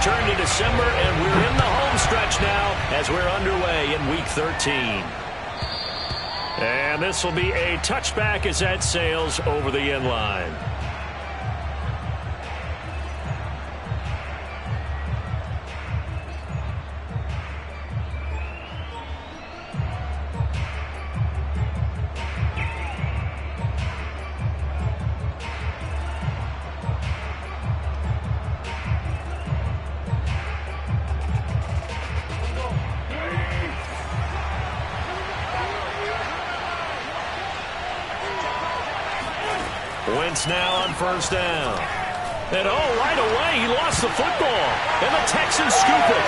turned to December, and we're in the home stretch now as we're underway in Week 13. And this will be a touchback as that sails over the end line. Wentz now on first down. And right away, he lost the football. And the Texans scoop it.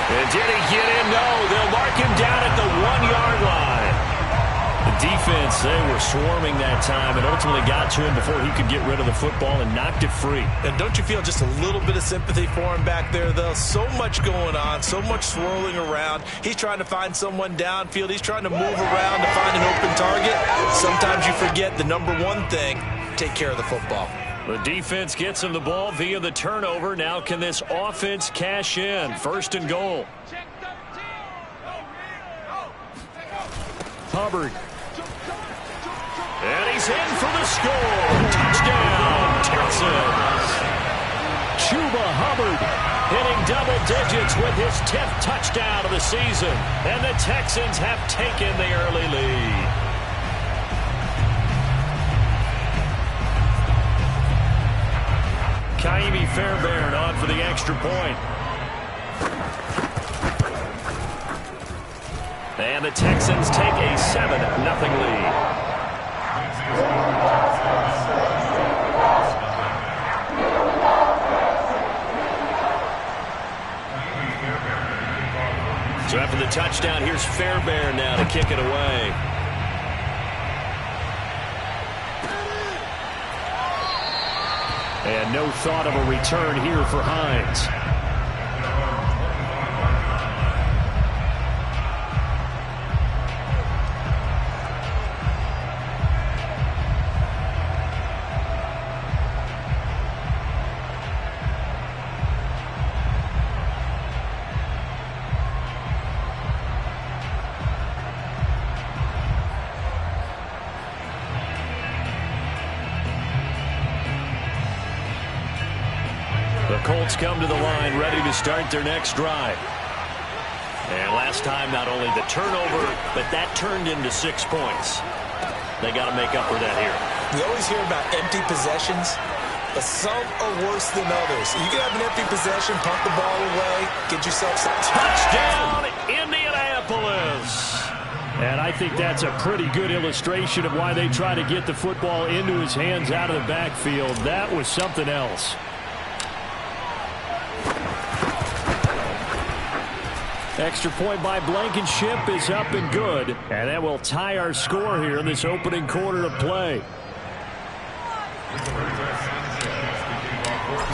And did he get in? No, they'll mark him down at the 1-yard line. The defense, they were swarming that time and ultimately got to him before he could get rid of the football and knocked it free. And don't you feel just a little bit of sympathy for him back there, though? So much going on, so much swirling around. He's trying to find someone downfield. He's trying to move around to find an open target. Sometimes you forget the number one thing: take care of the football. The defense gets him the ball via the turnover. Now can this offense cash in? First and goal. Hubbard. And he's in for the score. Touchdown, Texans. Chuba Hubbard hitting double digits with his 10th touchdown of the season. And the Texans have taken the early lead. Kaimi Fairbairn on for the extra point. And the Texans take a 7-0 lead. So after the touchdown, here's Fairbairn now to kick it away. And no thought of a return here for Hines. Colts come to the line ready to start their next drive. And last time, not only the turnover, but that turned into 6 points. They got to make up for that here. We always hear about empty possessions, but some are worse than others. You can have an empty possession, pump the ball away, get yourself some. Touchdown, Indianapolis! And I think that's a pretty good illustration of why they try to get the football into his hands out of the backfield. That was something else. Extra point by Blankenship is up and good. And that will tie our score here in this opening quarter of play.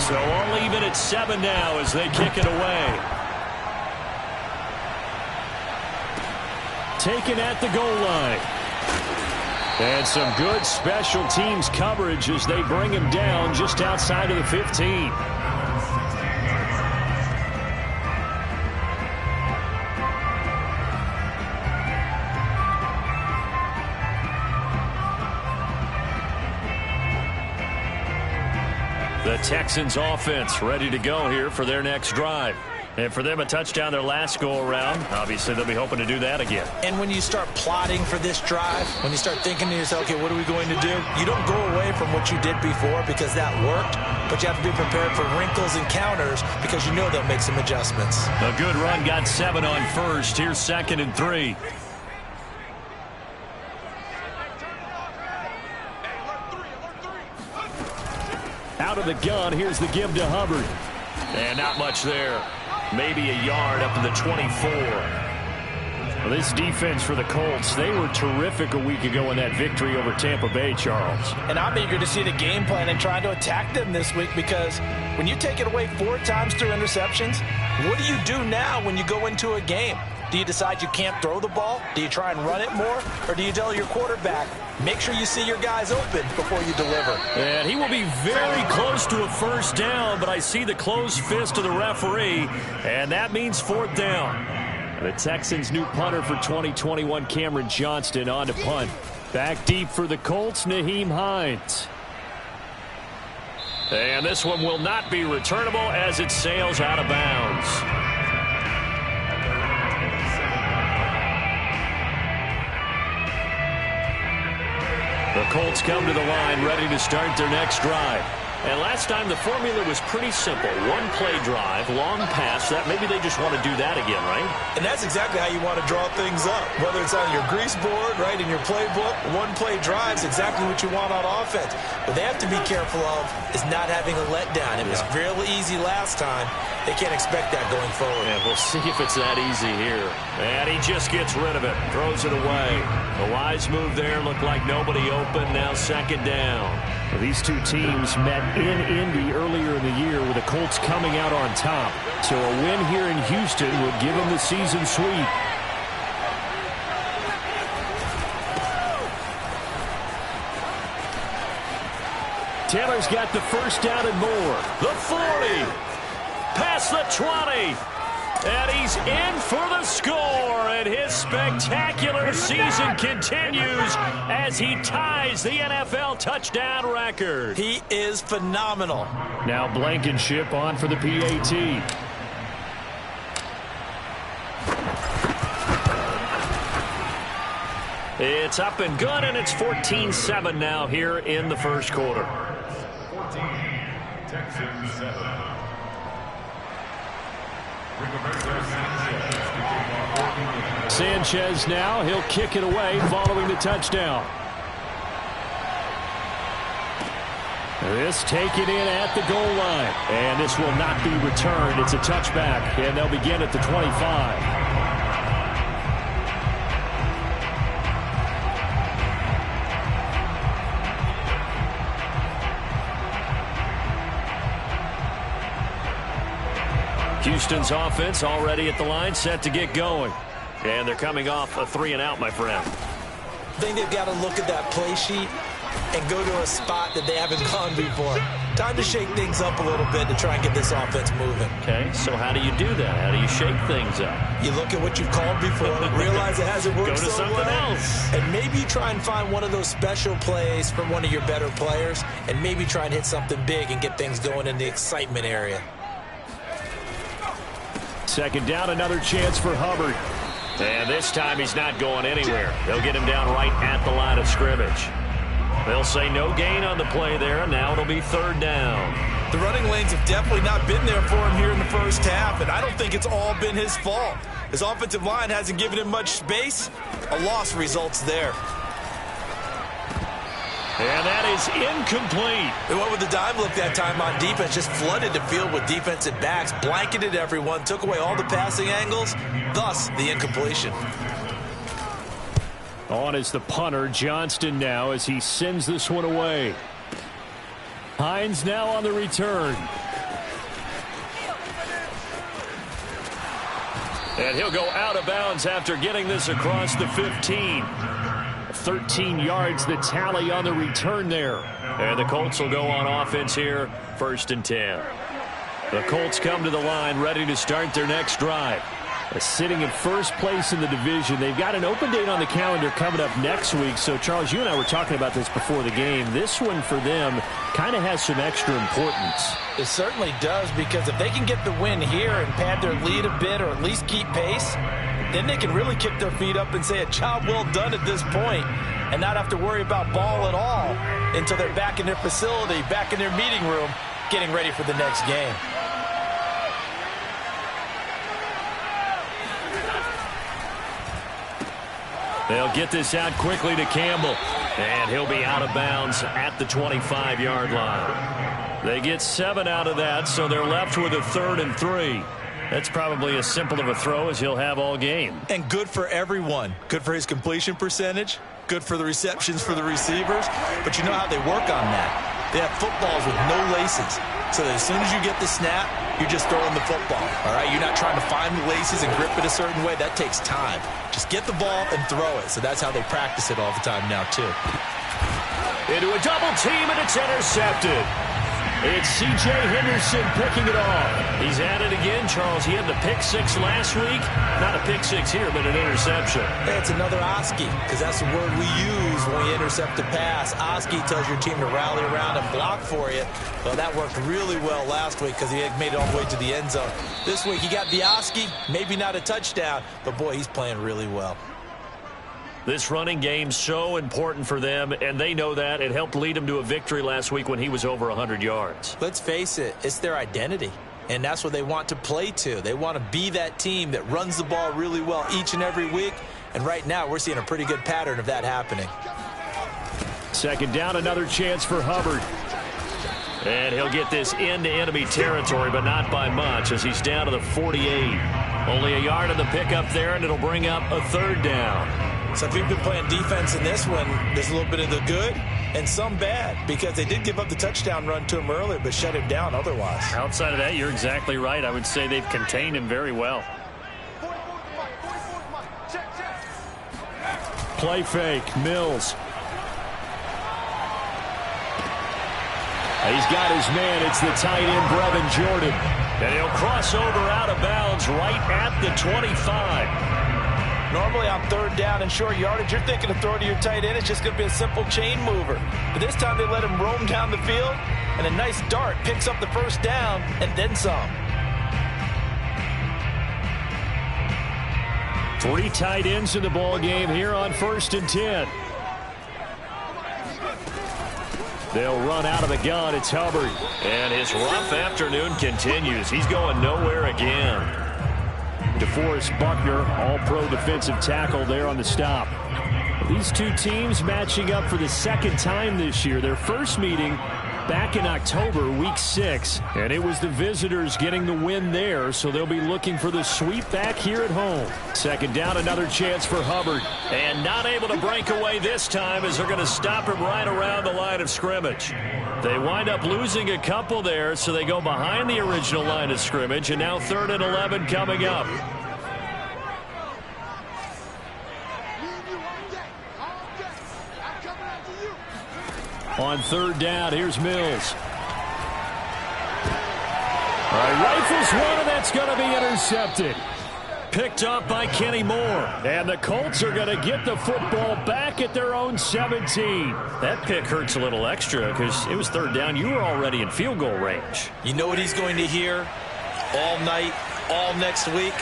So all even at 7 now as they kick it away. Taken at the goal line. And some good special teams coverage as they bring him down just outside of the 15. The Texans offense ready to go here for their next drive. And for them, a touchdown their last go-around. Obviously, they'll be hoping to do that again. And when you start plotting for this drive, when you start thinking to yourself, okay, what are we going to do? You don't go away from what you did before because that worked, but you have to be prepared for wrinkles and counters because you know they'll make some adjustments. A good run, got 7 on first. Here's 2nd and 3. Out of the gun, here's the give to Hubbard. And not much there. Maybe a yard up to the 24. Well, this defense for the Colts, they were terrific a week ago in that victory over Tampa Bay, Charles. And I'm eager to see the game plan and trying to attack them this week because when you take it away 4 times through interceptions, what do you do now when you go into a game? Do you decide you can't throw the ball? Do you try and run it more? Or do you tell your quarterback, make sure you see your guys open before you deliver? And he will be very close to a first down, but I see the closed fist of the referee, and that means fourth down. The Texans' new punter for 2021, Cameron Johnston, on to punt. Back deep for the Colts, Nyheim Hines. And this one will not be returnable as it sails out of bounds. The Colts come to the line ready to start their next drive. And last time the formula was pretty simple. One play drive, long pass. That maybe they just want to do that again, right? And that's exactly how you want to draw things up. Whether it's on your grease board, right, in your playbook, one play drive is exactly what you want on offense. What they have to be careful of is not having a letdown. It was fairly easy last time. They can't expect that going forward. And we'll see if it's that easy here. And he just gets rid of it, throws it away. A wise move there, looked like nobody open. Now second down. These two teams met in Indy earlier in the year with the Colts coming out on top. So a win here in Houston would give them the season sweep. Taylor's got the first down and more. The 40. Past the 20. And he's in for the score, and his spectacular season continues as he ties the NFL touchdown record. He is phenomenal. Now Blankenship on for the PAT. It's up and good, and it's 14-7 now here in the first quarter. 14, Texans 7. Sanchez now, he'll kick it away following the touchdown. This taken in at the goal line, and this will not be returned. It's a touchback, and they'll begin at the 25. Houston's offense already at the line, set to get going. And they're coming off a 3-and-out, my friend. I think they've got to look at that play sheet and go to a spot that they haven't gone before. Time to shake things up a little bit to try and get this offense moving. Okay, so how do you do that? How do you shake things up? You look at what you've called before, realize it hasn't worked Go to so something well, else. and maybe try and find one of those special plays from one of your better players, and maybe try and hit something big and get things going in the excitement area. Second down, another chance for Hubbard. And this time he's not going anywhere. They'll get him down right at the line of scrimmage. They'll say no gain on the play there, and now it'll be third down. The running lanes have definitely not been there for him here in the first half, and I don't think it's all been his fault. His offensive line hasn't given him much space. A loss results there. And that is incomplete. They went with the dime look that time on defense, just flooded the field with defensive backs, blanketed everyone, took away all the passing angles, thus the incompletion. On is the punter, Johnston now, as he sends this one away. Hines now on the return. And he'll go out of bounds after getting this across the 15. 13 yards, the tally on the return there. And the Colts will go on offense here, 1st and 10. The Colts come to the line ready to start their next drive. Sitting in first place in the division. They've got an open date on the calendar coming up next week. So, Charles, you and I were talking about this before the game. This one for them kind of has some extra importance. It certainly does, because if they can get the win here and pad their lead a bit or at least keep pace, then they can really kick their feet up and say a job well done at this point and not have to worry about ball at all until they're back in their facility, back in their meeting room, getting ready for the next game. They'll get this out quickly to Campbell, and he'll be out of bounds at the 25-yard line. They get 7 out of that, so they're left with a 3rd and 3. That's probably as simple of a throw as he'll have all game. And good for everyone. Good for his completion percentage. Good for the receptions for the receivers. But you know how they work on that. They have footballs with no laces. So that as soon as you get the snap, you're just throwing the football, all right? You're not trying to find the laces and grip it a certain way. That takes time. Just get the ball and throw it. So that's how they practice it all the time now, too. Into a double team, and it's intercepted. It's C.J. Henderson picking it off. He's at it again, Charles. He had the pick six last week. Not a pick six here, but an interception. It's another Oski, because that's the word we use when we intercept a pass. Oski tells your team to rally around and block for you. Well, that worked really well last week because he had made it all the way to the end zone. This week, he got the Oski, maybe not a touchdown, but, boy, he's playing really well. This running game's so important for them, and they know that. It helped lead them to a victory last week when he was over 100 yards. Let's face it, it's their identity, and that's what they want to play to. They want to be that team that runs the ball really well each and every week, and right now we're seeing a pretty good pattern of that happening. Second down, another chance for Hubbard. And he'll get this into enemy territory, but not by much as he's down to the 48. Only a yard of the pickup there, and it'll bring up a third down. So if you've been playing defense in this one, there's a little bit of the good and some bad because they did give up the touchdown run to him earlier but shut him down otherwise. Outside of that, you're exactly right. I would say they've contained him very well. Play fake, Mills. He's got his man. It's the tight end, Brevin Jordan. And he'll cross over out of bounds right at the 25. Normally on third down and short yardage, you're thinking of throwing to your tight end. It's just going to be a simple chain mover. But this time they let him roam down the field, and a nice dart picks up the first down and then some. 3 tight ends in the ball game here on 1st and 10. They'll run out of the gun. It's Hubbard. And his rough afternoon continues. He's going nowhere again. DeForest Buckner, all-pro defensive tackle there on the stop. These two teams matching up for the second time this year. Their first meeting back in October, week 6. And it was the visitors getting the win there, so they'll be looking for the sweep back here at home. Second down, another chance for Hubbard. And not able to break away this time as they're going to stop him right around the line of scrimmage. They wind up losing a couple there, so they go behind the original line of scrimmage, and now 3rd and 11 coming up. On 3rd down, here's Mills. All right, rifles one, and that's going to be intercepted. Picked up by Kenny Moore. And the Colts are going to get the football back at their own 17. That pick hurts a little extra because it was 3rd down. You were already in field goal range. You know what he's going to hear all night, all next week?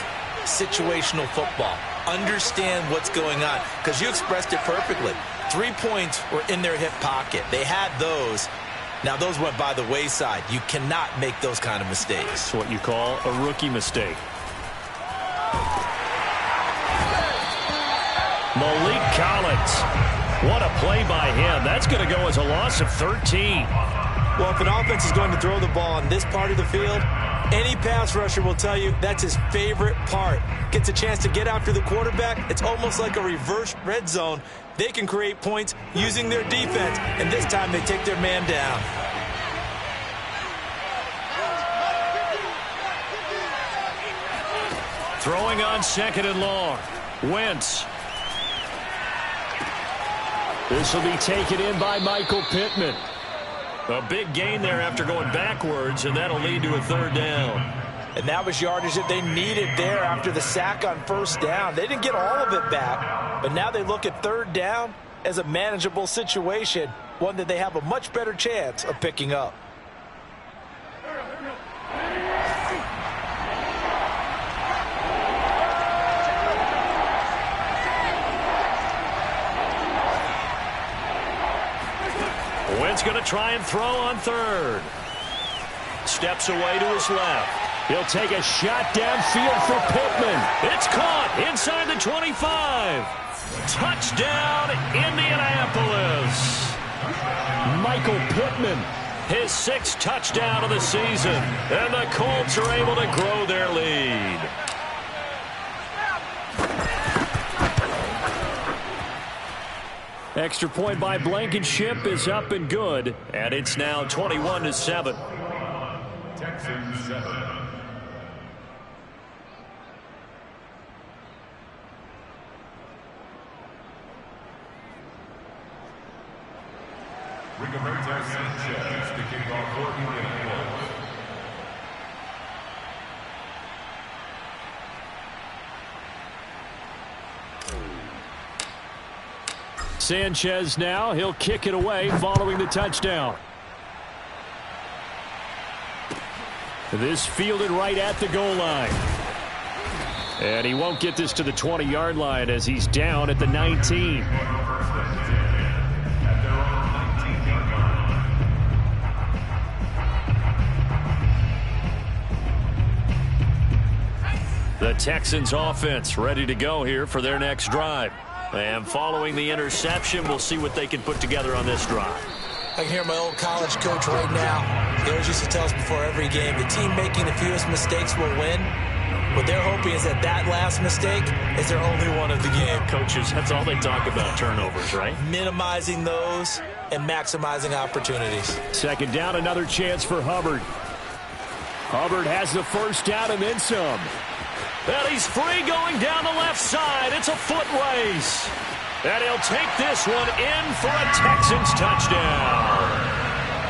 Situational football. Understand what's going on because you expressed it perfectly. 3 points were in their hip pocket. They had those. Now, those went by the wayside. You cannot make those kind of mistakes. It's what you call a rookie mistake. Malik Collins. What a play by him. That's going to go as a loss of 13. Well, if an offense is going to throw the ball on this part of the field, any pass rusher will tell you that's his favorite part. Gets a chance to get after the quarterback. It's almost like a reverse red zone. They can create points using their defense, and this time they take their man down. Throwing on 2nd and long. Wentz. This will be taken in by Michael Pittman. A big gain there after going backwards, and that'll lead to a 3rd down. And that was yardage that they needed there after the sack on 1st down. They didn't get all of it back, but now they look at 3rd down as a manageable situation, one that they have a much better chance of picking up. Wentz going to try and throw on 3rd. Steps away to his left. He'll take a shot downfield for Pittman. It's caught inside the 25. Touchdown, Indianapolis. Michael Pittman, his 6th touchdown of the season. And the Colts are able to grow their lead. Extra point by Blankenship is up and good, and it's now 21-7. Texans 7, Rigoberto Sanchez to kick off for the Colts. Sanchez now, he'll kick it away following the touchdown. This fielded right at the goal line. And he won't get this to the 20-yard line as he's down at the 19. The Texans offense ready to go here for their next drive. And following the interception, we'll see what they can put together on this drive. I can hear my old college coach right now. He always used to tell us before every game, the team making the fewest mistakes will win. What they're hoping is that that last mistake is their only one of the game. Coaches, that's all they talk about, turnovers, right? Minimizing those and maximizing opportunities. Second down, another chance for Hubbard. Hubbard has the first down and then some. And he's free going down the left side. It's a foot race. And he'll take this one in for a Texans touchdown.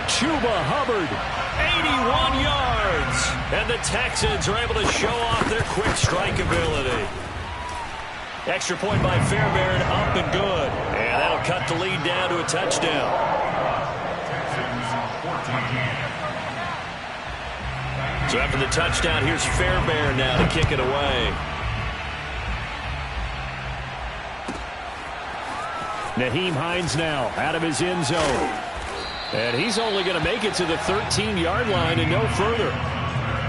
Chuba Hubbard, 81 yards. And the Texans are able to show off their quick strike ability. Extra point by Fairbairn, up and good. And that'll cut the lead down to a touchdown. Texans 14. So after the touchdown, here's Fairbairn now to kick it away. Nyheim Hines now out of his end zone. And he's only going to make it to the 13-yard line and no further.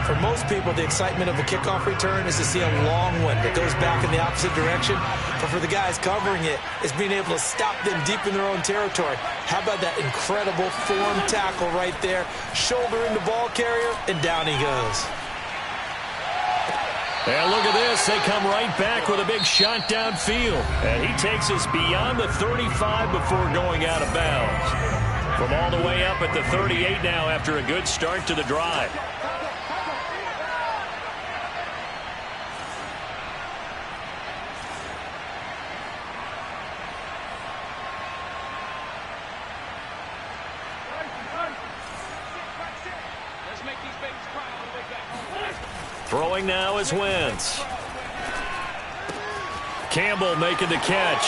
For most people, the excitement of a kickoff return is to see a long one that goes back in the opposite direction. But for the guys covering it, it's being able to stop them deep in their own territory. How about that incredible form tackle right there? Shoulder in the ball carrier, and down he goes. And look at this. They come right back with a big shot downfield. And he takes us beyond the 35 before going out of bounds. From all the way up at the 38 now after a good start to the drive. Throwing now is Wentz. Campbell making the catch.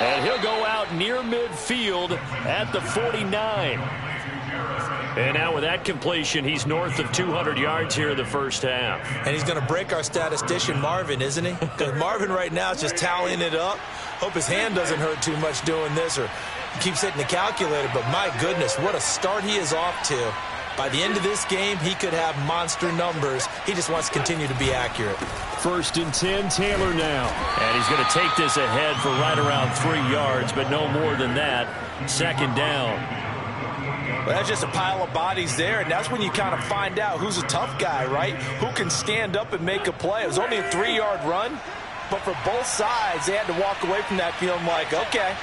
And he'll go out near midfield at the 49. And now with that completion, he's north of 200 yards here in the first half. And he's going to break our statistician, Marvin, isn't he? Because Marvin right now is just tallying it up. Hope his hand doesn't hurt too much doing this or keeps hitting the calculator. But my goodness, what a start he is off to. By the end of this game, he could have monster numbers. He just wants to continue to be accurate. First and 10, Taylor now. And he's going to take this ahead for right around 3 yards, but no more than that. Second down. Well, that's just a pile of bodies there, and that's when you kind of find out who's a tough guy, right? Who can stand up and make a play. It was only a 3-yard run, but for both sides, they had to walk away from that feeling like, okay,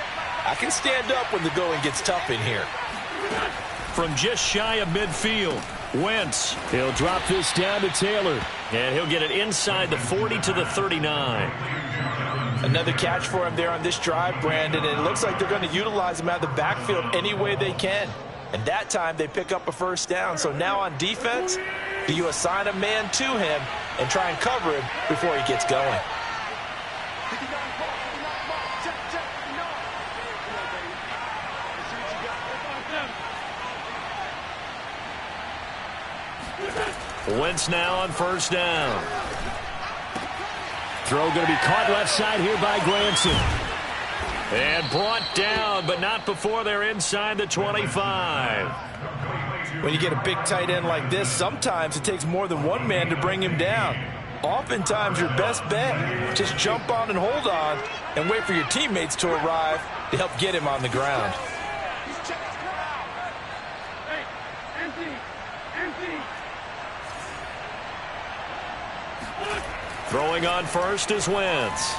I can stand up when the going gets tough in here. From just shy of midfield, Wentz. He'll drop this down to Taylor. And he'll get it inside the 40 to the 39. Another catch for him there on this drive, Brandon. And it looks like they're going to utilize him out of the backfield any way they can. And that time they pick up a first down. So now on defense, do you assign a man to him and try and cover him before he gets going? Wentz now on first down. Throw going to be caught left side here by Granson. And brought down, but not before they're inside the 25. When you get a big tight end like this, sometimes it takes more than one man to bring him down. Oftentimes, your best bet, just jump on and hold on and wait for your teammates to arrive to help get him on the ground. Throwing on first is Wentz.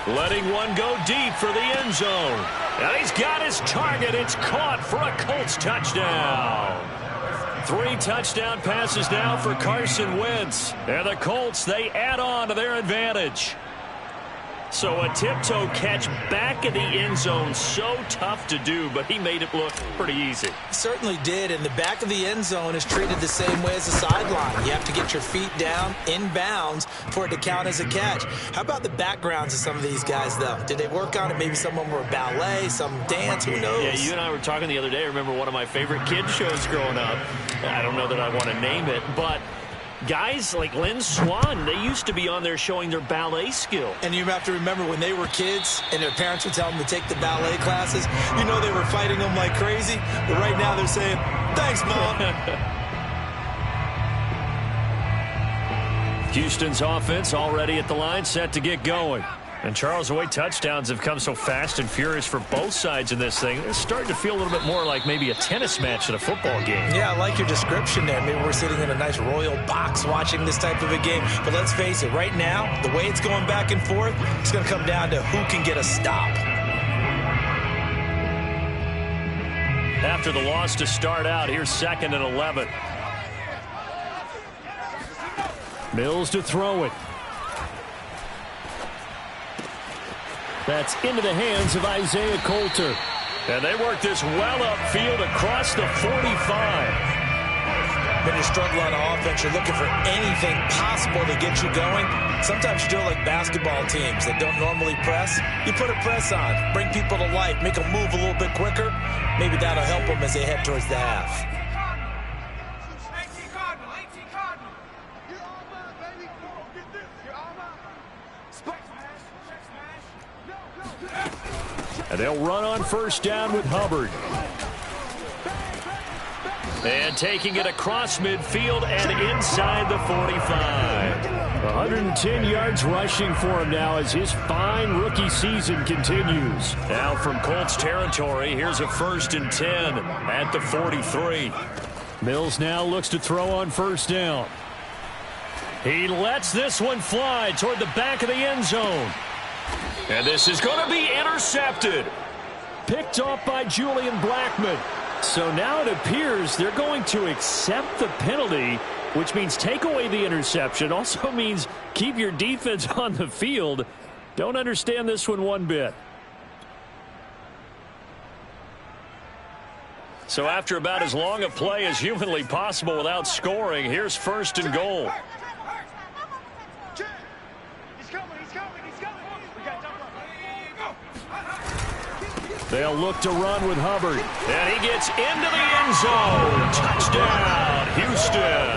Letting one go deep for the end zone. And he's got his target. It's caught for a Colts touchdown. 3 touchdown passes now for Carson Wentz. And the Colts, they add on to their advantage. So a tiptoe catch back in the end zone, so tough to do, but he made it look pretty easy. He certainly did, and the back of the end zone is treated the same way as the sideline. You have to get your feet down, inbounds, for it to count as a catch. How about the backgrounds of some of these guys, though? Did they work on it? Maybe some of them were ballet, some dance, who knows? Yeah, you and I were talking the other day. I remember one of my favorite kids shows growing up. I don't know that I want to name it, but guys like Lynn Swann, they used to be on there showing their ballet skill. And you have to remember when they were kids and their parents would tell them to take the ballet classes, you know they were fighting them like crazy. But right now they're saying, thanks, Mom. Houston's offense already at the line, set to get going. And Charles, the way touchdowns have come so fast and furious for both sides in this thing, it's starting to feel a little bit more like maybe a tennis match at a football game. Yeah, I like your description there. Maybe we're sitting in a nice royal box watching this type of a game. But let's face it, right now, the way it's going back and forth, it's going to come down to who can get a stop. After the loss to start out, here's 2nd and 11. Mills to throw it. That's into the hands of Isaiah Coulter. And they work this well upfield across the 45. When you struggle on offense, you're looking for anything possible to get you going. Sometimes you do it like basketball teams that don't normally press. You put a press on, bring people to life, make them move a little bit quicker. Maybe that'll help them as they head towards the half. And they'll run on first down with Hubbard. And taking it across midfield and inside the 45. 110 yards rushing for him now as his fine rookie season continues. Now from Colts territory, here's a 1st and 10 at the 43. Mills now looks to throw on first down. He lets this one fly toward the back of the end zone. And this is going to be intercepted. Picked off by Julian Blackmon. So now it appears they're going to accept the penalty, which means take away the interception. Also means keep your defense on the field. Don't understand this one bit. So after about as long a play as humanly possible without scoring, here's 1st and goal. They'll look to run with Hubbard. And he gets into the end zone. Touchdown, Houston.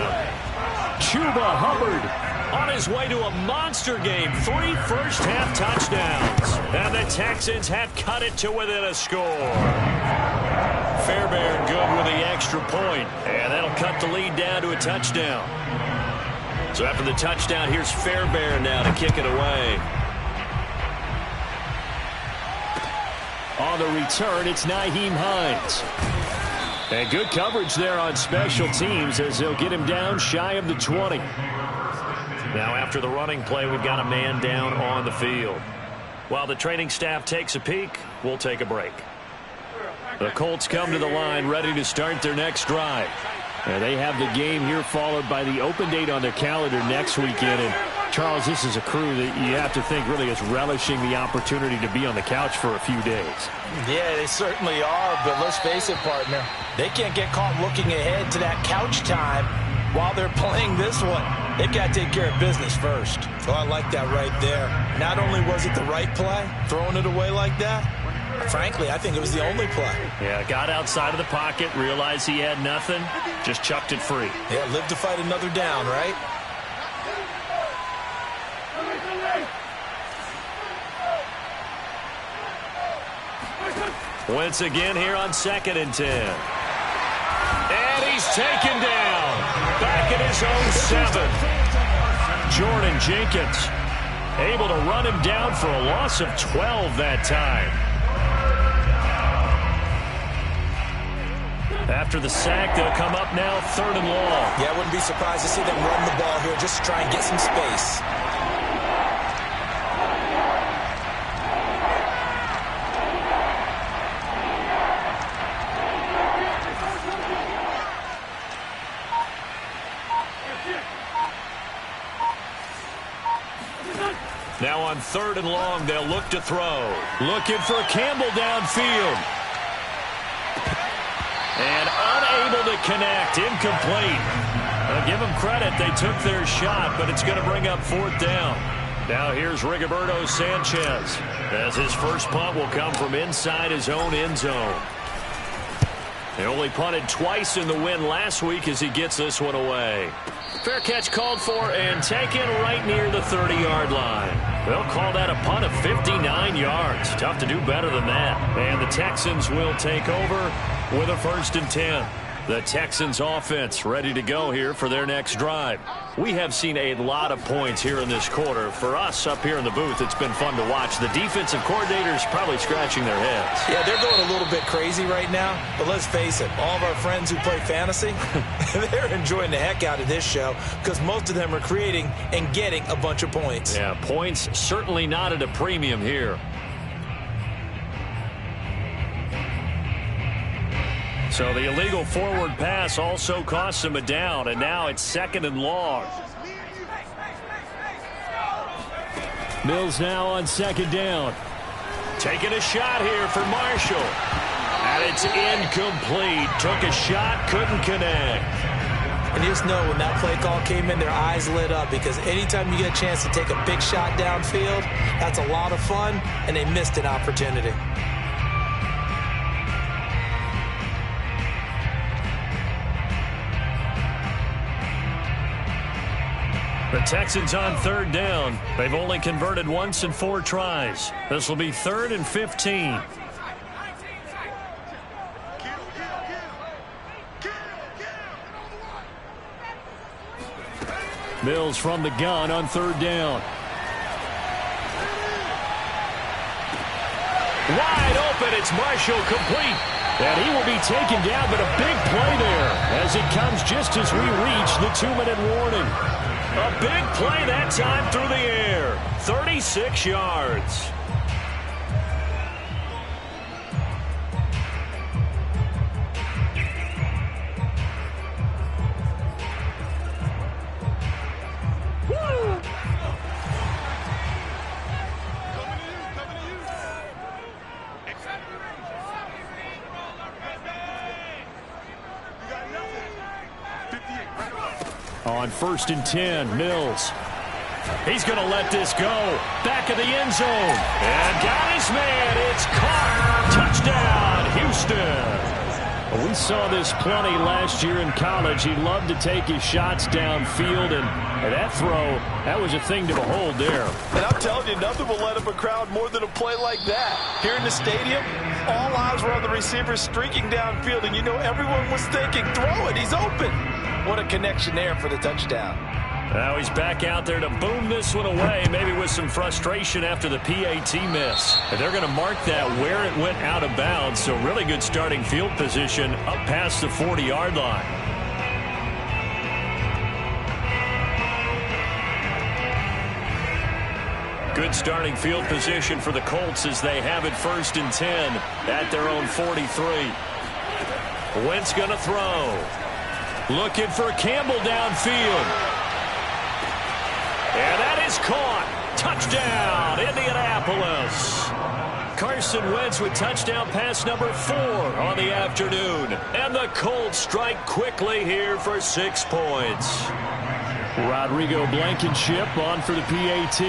Chuba Hubbard on his way to a monster game. 3 first-half touchdowns. And the Texans have cut it to within a score. Fairbairn good with the extra point. And that'll cut the lead down to a touchdown. So after the touchdown, here's Fairbairn now to kick it away. On the return, it's Nyheim Hines. And good coverage there on special teams as they'll get him down shy of the 20. Now after the running play, we've got a man down on the field. While the training staff takes a peek, we'll take a break. The Colts come to the line ready to start their next drive. And they have the game here followed by the open date on their calendar next weekend. And Charles, this is a crew that you have to think really is relishing the opportunity to be on the couch for a few days. Yeah, they certainly are, but let's face it, partner. They can't get caught looking ahead to that couch time while they're playing this one. They've got to take care of business first. Oh, I like that right there. Not only was it the right play, throwing it away like that, frankly, I think it was the only play. Yeah, got outside of the pocket, realized he had nothing, just chucked it free. Yeah, live to fight another down, right? Once again here on 2nd and 10. And he's taken down. Back at his own 7. Jordan Jenkins able to run him down for a loss of 12 that time. After the sack, they'll come up now 3rd and long. Yeah, I wouldn't be surprised to see them run the ball here just to try and get some space. Now on 3rd and long, they'll look to throw. Looking for Campbell downfield. And unable to connect. Incomplete. Give them credit. They took their shot, but it's going to bring up 4th down. Now here's Rigoberto Sanchez, as his first punt will come from inside his own end zone. He only punted twice in the win last week as he gets this one away. Fair catch called for and taken right near the 30-yard line. They'll call that a punt of 59 yards. Tough to do better than that. And the Texans will take over with a 1st and 10. The Texans offense ready to go here for their next drive. We have seen a lot of points here in this quarter. For us up here in the booth, it's been fun to watch. The defensive coordinators probably scratching their heads. Yeah, they're going a little bit crazy right now. But let's face it, all of our friends who play fantasy, they're enjoying the heck out of this show because most of them are creating and getting a bunch of points. Yeah, points certainly not at a premium here. So the illegal forward pass also costs him a down, and now it's 2nd and long. Mills now on 2nd down. Taking a shot here for Marshall. And it's incomplete. Took a shot, couldn't connect. And you just know when that play call came in, their eyes lit up because anytime you get a chance to take a big shot downfield, that's a lot of fun, and they missed an opportunity. The Texans on 3rd down. They've only converted once in 4 tries. This will be 3rd and 15. Mills from the gun on 3rd down. Wide open. It's Marshall complete. And he will be taken down, but a big play there as it comes just as we reach the 2-minute warning. A big play that time through the air. 36 yards. Woo! On 1st and 10, Mills. He's going to let this go. Back of the end zone. And got his man. It's caught. Touchdown, Houston. We saw this plenty last year in college. He loved to take his shots downfield, and that throw, that was a thing to behold there. And I'm telling you, nothing will let up a crowd more than a play like that. Here in the stadium, all eyes were on the receiver streaking downfield, and you know everyone was thinking, throw it, he's open. What a connection there for the touchdown. Now he's back out there to boom this one away, maybe with some frustration after the PAT miss. And they're going to mark that where it went out of bounds, so really good starting field position up past the 40-yard line. Good starting field position for the Colts as they have it 1st and 10 at their own 43. Wentz going to throw. Looking for Campbell downfield. And that is caught. Touchdown, Indianapolis. Carson Wentz with touchdown pass number 4 on the afternoon. And the Colts strike quickly here for 6 points. Rodrigo Blankenship on for the PAT.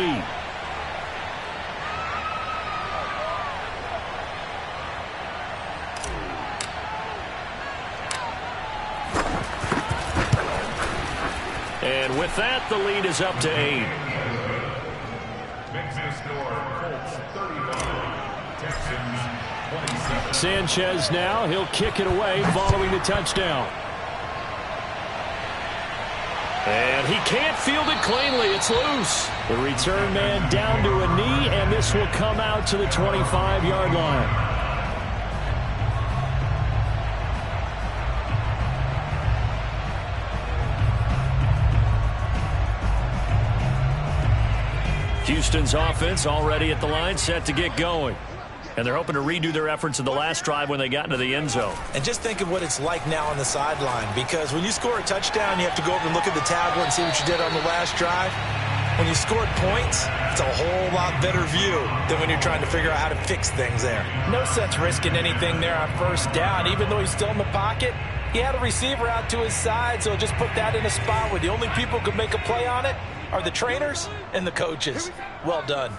And with that, the lead is up to 8. Makes the score Colts 35, Texans 27. Sanchez now, he'll kick it away following the touchdown. And he can't field it cleanly. It's loose. The return man down to a knee, and this will come out to the 25-yard line. Houston's offense already at the line, set to get going. And they're hoping to redo their efforts in the last drive when they got into the end zone. And just think of what it's like now on the sideline, because when you score a touchdown, you have to go over and look at the tablet and see what you did on the last drive. when you scored points, it's a whole lot better view than when you're trying to figure out how to fix things there. No sense risking anything there on first down. Even though he's still in the pocket, he had a receiver out to his side, so just put that in a spot where the only people who can make a play on it are the trainers and the coaches. Well done.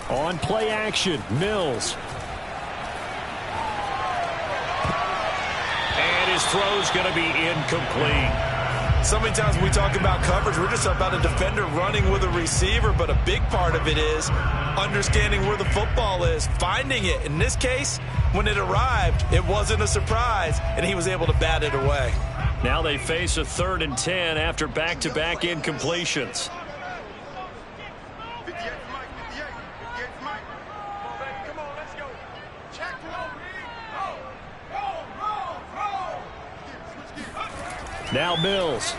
On play action, Mills. And his throw's going to be incomplete. So many times when we talk about coverage, we're just about a defender running with a receiver, but a big part of it is understanding where the football is, finding it. In this case, when it arrived, it wasn't a surprise, and he was able to bat it away. Now they face a 3rd and 10 after back-to-back incompletions. Now Mills.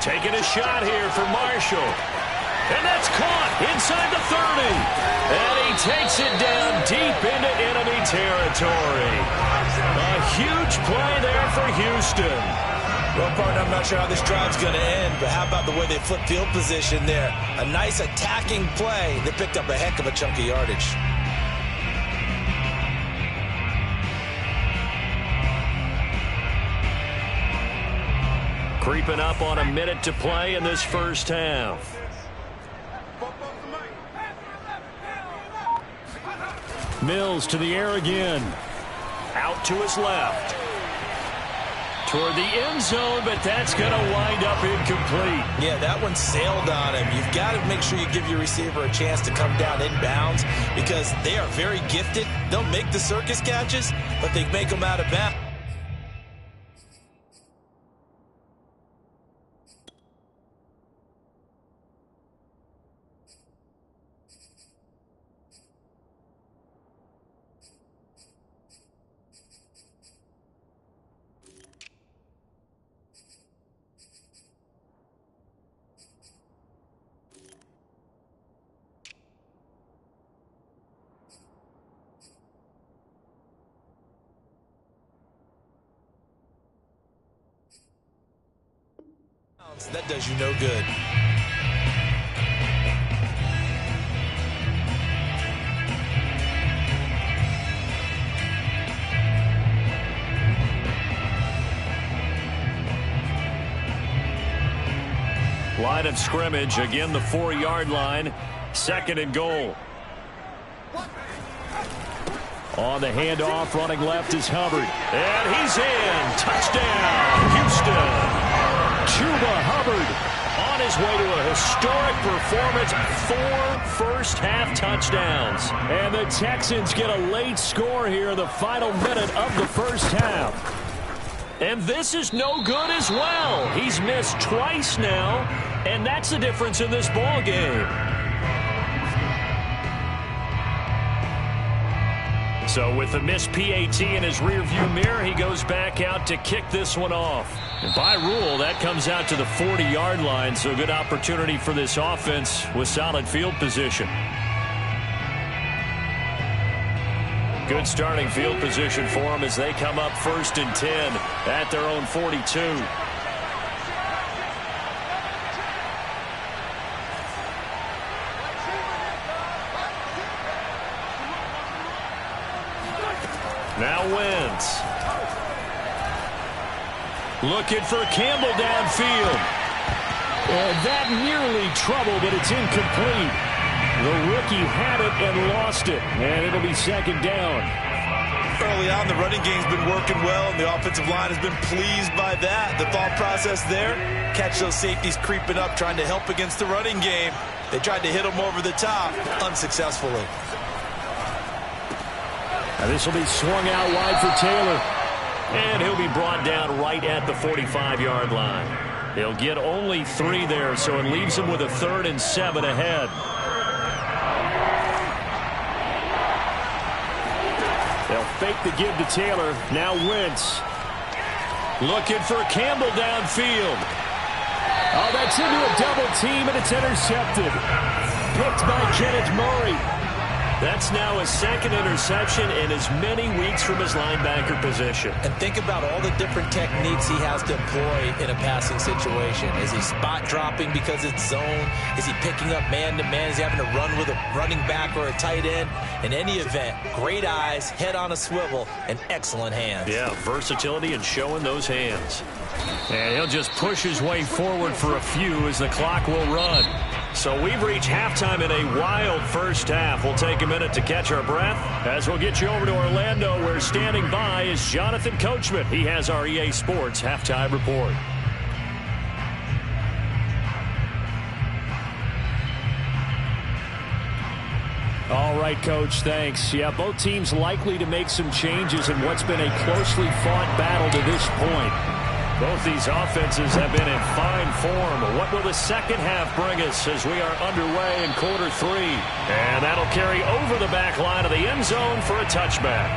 Taking a shot here for Marshall. And that's caught inside the 30. And he takes it down deep into enemy territory. A huge play there for Houston. Well, partner, I'm not sure how this drive's going to end, but how about the way they flip field position there? A nice attacking play that picked up a heck of a chunk of yardage. Creeping up on a minute to play in this first half. Mills to the air again. Out to his left. Toward the end zone, but that's going to wind up incomplete. Yeah, that one sailed on him. You've got to make sure you give your receiver a chance to come down inbounds because they are very gifted. They'll make the circus catches, but they make them out of bounds. That does you no good. Line of scrimmage, again the 4-yard line, 2nd and goal. On the handoff, running left is Hubbard. And he's in. Touchdown, Houston. Chuba Hubbard on his way to a historic performance. 4 first-half touchdowns. And the Texans get a late score here in the final minute of the first half. And this is no good as well. He's missed twice now, and that's the difference in this ball game. So with the missed PAT in his rearview mirror, he goes back out to kick this one off. And by rule, that comes out to the 40-yard line, so good opportunity for this offense with solid field position. Good starting field position for them as they come up 1st and 10 at their own 42. Now Wentz. Looking for Campbell downfield. And that nearly trouble, but it's incomplete. The rookie had it and lost it. And it'll be 2nd down. Early on, the running game's been working well, and the offensive line has been pleased by that. The thought process there, catch those safeties creeping up, trying to help against the running game. They tried to hit them over the top, unsuccessfully. Now this will be swung out wide for Taylor. And he'll be brought down right at the 45-yard line. He'll get only 3 there, so it leaves him with a 3rd and 7 ahead. They'll fake the give to Taylor. Now Wentz. Looking for Campbell downfield. Oh, that's into a double team, and it's intercepted. Picked by Kenneth Murray. That's now his second interception in as many weeks from his linebacker position. And think about all the different techniques he has to employ in a passing situation. Is he spot dropping because it's zone? Is he picking up man-to-man? Is he having to run with a running back or a tight end? In any event, great eyes, head on a swivel, and excellent hands. Yeah, versatility and showing those hands. And he'll just push his way forward for a few as the clock will run. So we've reached halftime in a wild first half. We'll take a minute to catch our breath as we'll get you over to Orlando, where standing by is Jonathan Coachman. He has our EA Sports halftime report. All right, Coach, thanks. Yeah, both teams likely to make some changes in what's been a closely fought battle to this point. Both these offenses have been in fine form. What will the second half bring us as we are underway in quarter three? And that'll carry over the back line of the end zone for a touchback.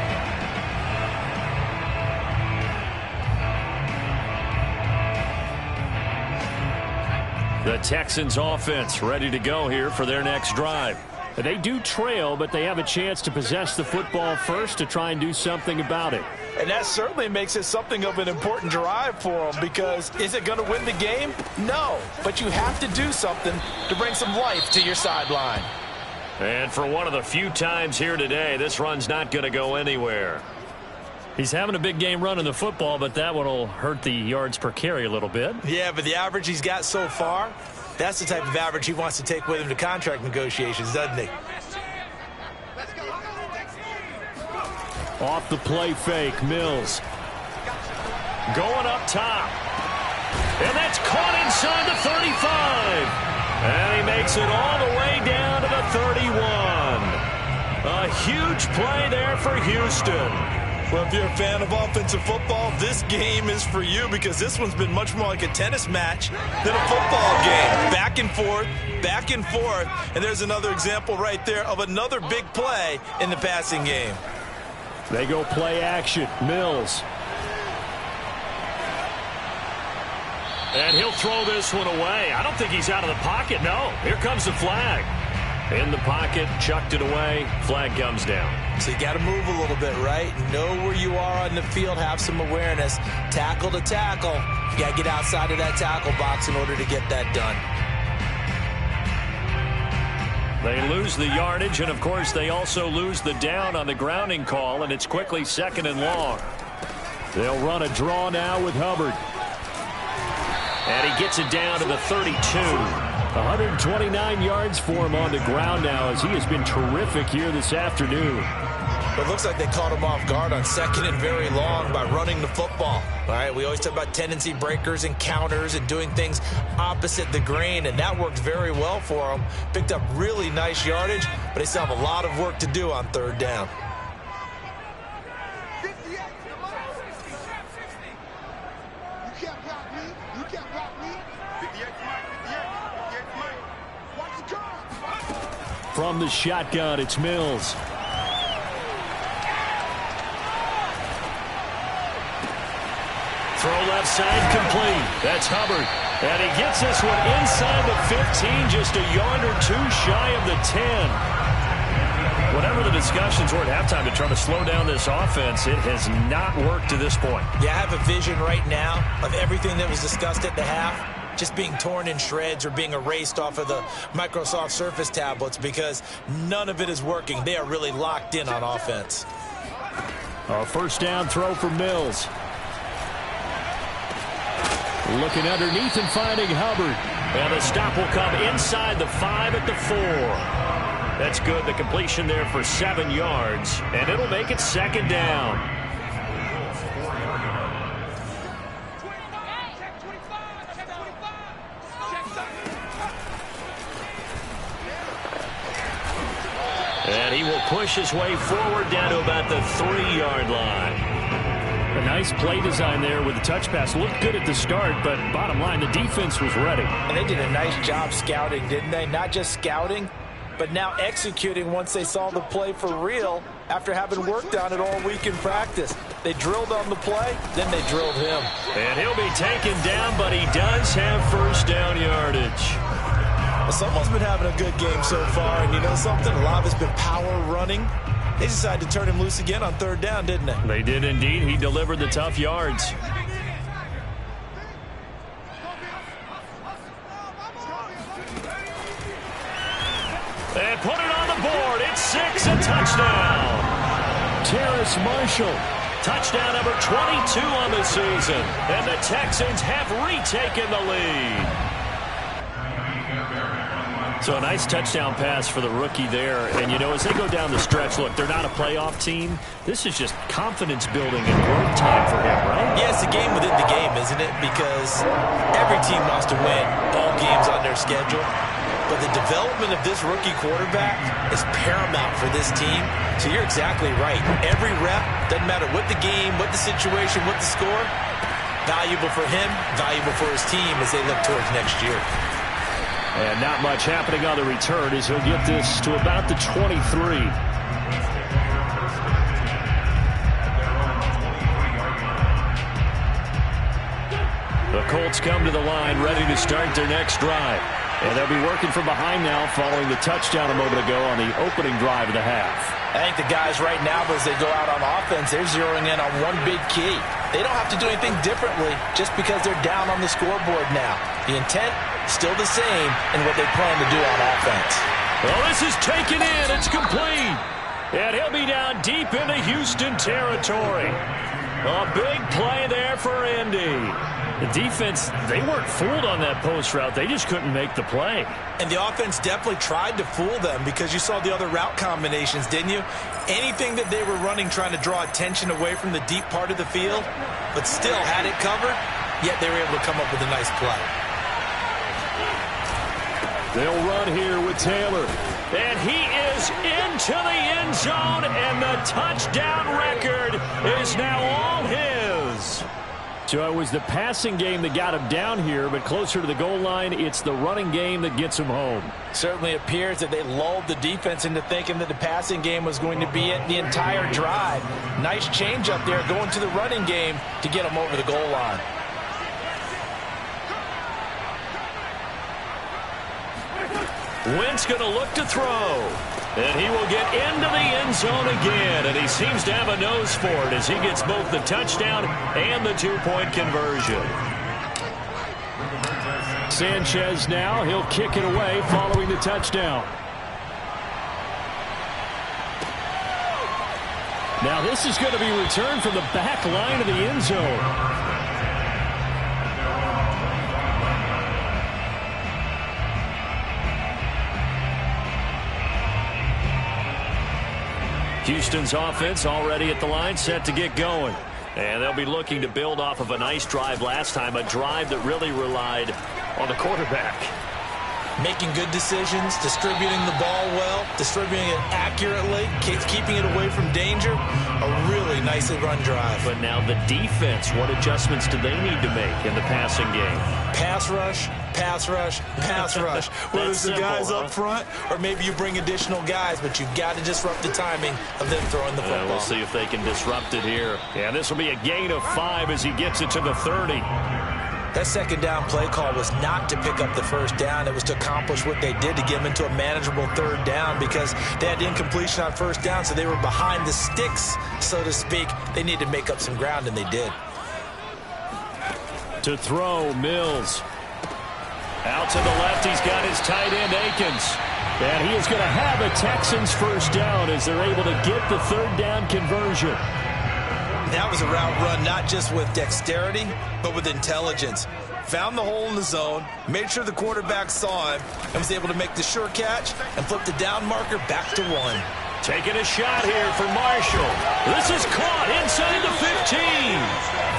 The Texans offense ready to go here for their next drive. They do trail, but they have a chance to possess the football first to try and do something about it. And that certainly makes it something of an important drive for them, because is it going to win the game? No, but you have to do something to bring some life to your sideline. And for one of the few times here today, this run's not going to go anywhere. He's having a big game running the football, but that one will hurt the yards per carry a little bit. Yeah, but the average he's got so far, that's the type of average he wants to take with him to contract negotiations, doesn't he? Off the play fake, Mills. Going up top. And that's caught inside the 35. And he makes it all the way down to the 31. A huge play there for Houston. Well, if you're a fan of offensive football, this game is for you, because this one's been much more like a tennis match than a football game. Back and forth, and there's another example right there of another big play in the passing game. They go play action. Mills. And he'll throw this one away. I don't think he's out of the pocket. No, here comes the flag. In the pocket, chucked it away. Flag comes down. So you got to move a little bit, right? Know where you are on the field. Have some awareness. Tackle to tackle. You got to get outside of that tackle box in order to get that done. They lose the yardage, and, of course, they also lose the down on the grounding call, and it's quickly 2nd and long. They'll run a draw now with Hubbard. And he gets it down to the 32. 129 yards for him on the ground now, as he has been terrific here this afternoon. It looks like they caught him off guard on 2nd and very long by running the football. All right, we always talk about tendency breakers and counters and doing things opposite the grain, and that worked very well for them. Picked up really nice yardage, but they still have a lot of work to do on 3rd down. From the shotgun, it's Mills. Throw left side complete. That's Hubbard. And he gets this one inside the 15, just a yard or two shy of the 10. Whatever the discussions were at halftime to try to slow down this offense, it has not worked to this point. Yeah, I have a vision right now of everything that was discussed at the half just being torn in shreds or being erased off of the Microsoft Surface tablets, because none of it is working. They are really locked in on offense. A 1st down throw for Mills. Looking underneath and finding Hubbard. And the stop will come inside the 5 at the 4. That's good. The completion there for 7 yards. And it'll make it 2nd down. And he will push his way forward down to about the 3-yard line. A nice play design there with the touch pass. Looked good at the start, but bottom line, the defense was ready. And they did a nice job scouting, didn't they? Not just scouting, but now executing once they saw the play for real after having worked on it all week in practice. They drilled on the play, then they drilled him. And he'll be taken down, but he does have 1st down yardage. Someone's been having a good game so far, and you know something? A lot of it's been power running. They decided to turn him loose again on third down, didn't they? They did indeed. He delivered the tough yards. And put it on the board. It's 6, a touchdown. Terrace Marshall. Touchdown number 22 on the season. And the Texans have retaken the lead. So a nice touchdown pass for the rookie there. And, you know, as they go down the stretch, look, they're not a playoff team. This is just confidence building and growth time for him, right? Yeah, it's a game within the game, isn't it? Because every team wants to win all games on their schedule. But the development of this rookie quarterback is paramount for this team. So you're exactly right. Every rep, doesn't matter what the game, what the situation, what the score, valuable for him, valuable for his team as they look towards next year. And not much happening on the return as he'll get this to about the 23. The Colts come to the line ready to start their next drive. And they'll be working from behind now following the touchdown a moment ago on the opening drive of the half. I think the guys right now, as they go out on offense, they're zeroing in on one big key. They don't have to do anything differently just because they're down on the scoreboard now. The intent, still the same in what they plan to do on offense. Well, this is taken in. It's complete. And he'll be down deep into Houston territory. A big play there for Indy. The defense, they weren't fooled on that post route. They just couldn't make the play. And the offense definitely tried to fool them because you saw the other route combinations, didn't you? Anything that they were running trying to draw attention away from the deep part of the field, but still had it covered, yet they were able to come up with a nice play. They'll run here with Taylor. And he is into the end zone, and the touchdown record is now all his. So it was the passing game that got him down here, but closer to the goal line, it's the running game that gets him home. Certainly appears that they lulled the defense into thinking that the passing game was going to be it the entire drive. Nice change up there going to the running game to get him over the goal line. Wentz going to look to throw. And he will get into the end zone again. And he seems to have a nose for it as he gets both the touchdown and the two-point conversion. Sanchez now. He'll kick it away following the touchdown. Now this is going to be returned from the back line of the end zone. Houston's offense already at the line, set to get going. And they'll be looking to build off of a nice drive last time, a drive that really relied on the quarterback. Making good decisions, distributing the ball well, distributing it accurately, keeping it away from danger. A really nice run drive. But now the defense, what adjustments do they need to make in the passing game? Pass rush, pass rush, pass rush. Whether it's the guys up front or maybe you bring additional guys, but you've got to disrupt the timing of them throwing the football. We'll see if they can disrupt it here. And this will be a gain of 5 as he gets it to the 30. That second down play call was not to pick up the first down. It was to accomplish what they did to get them into a manageable third down because they had incompletion on first down, so they were behind the sticks, so to speak. They needed to make up some ground, and they did. To throw, Mills. Out to the left, he's got his tight end, Akins. And he is going to have a Texans first down as they're able to get the third down conversion. That was a route run not just with dexterity, but with intelligence. Found the hole in the zone, made sure the quarterback saw him, and was able to make the sure catch and flip the down marker back to 1. Taking a shot here for Marshall. This is caught inside the 15.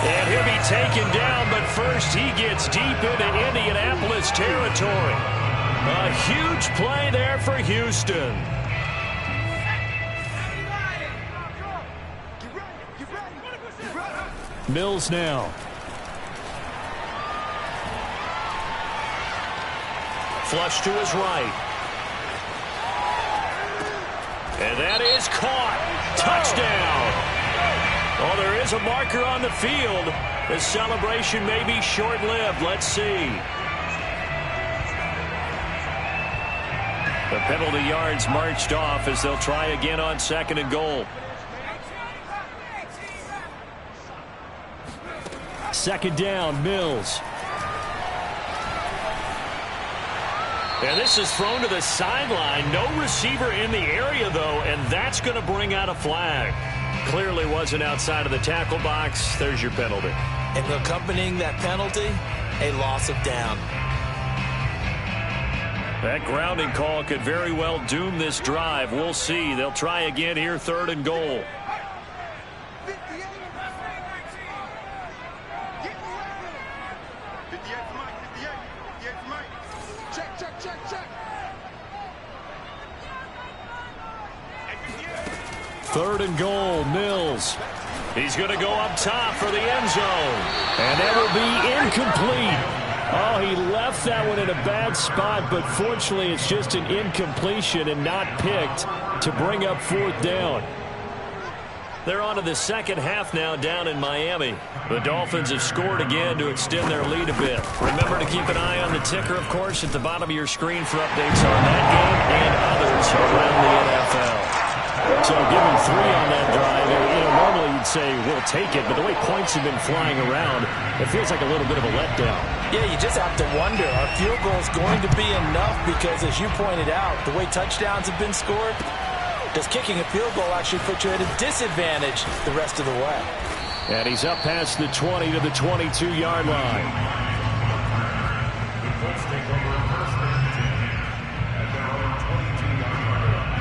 And he'll be taken down, but first he gets deep into Indianapolis territory. A huge play there for Houston. Mills now. Flush to his right. And that is caught. Touchdown. Oh, there is a marker on the field. The celebration may be short-lived. Let's see. The penalty yards marched off as they'll try again on 2nd and goal. 2nd down, Mills. And this is thrown to the sideline. No receiver in the area, though, and that's going to bring out a flag. Clearly wasn't outside of the tackle box. There's your penalty. And accompanying that penalty, a loss of down. That grounding call could very well doom this drive. We'll see. They'll try again here, 3rd and goal. Third and goal, Mills. He's going to go up top for the end zone. And that will be incomplete. Oh, he left that one in a bad spot, but fortunately it's just an incompletion and not picked to bring up 4th down. They're on to the second half now down in Miami. The Dolphins have scored again to extend their lead a bit. Remember to keep an eye on the ticker, of course, at the bottom of your screen for updates on that game and others around the NFL. So give him 3 on that drive. Normally you'd say, we'll take it, but the way points have been flying around, it feels like a little bit of a letdown. Yeah, you just have to wonder, are field goals going to be enough? Because as you pointed out, the way touchdowns have been scored, does kicking a field goal actually put you at a disadvantage the rest of the way? And he's up past the 20 to the 22-yard line.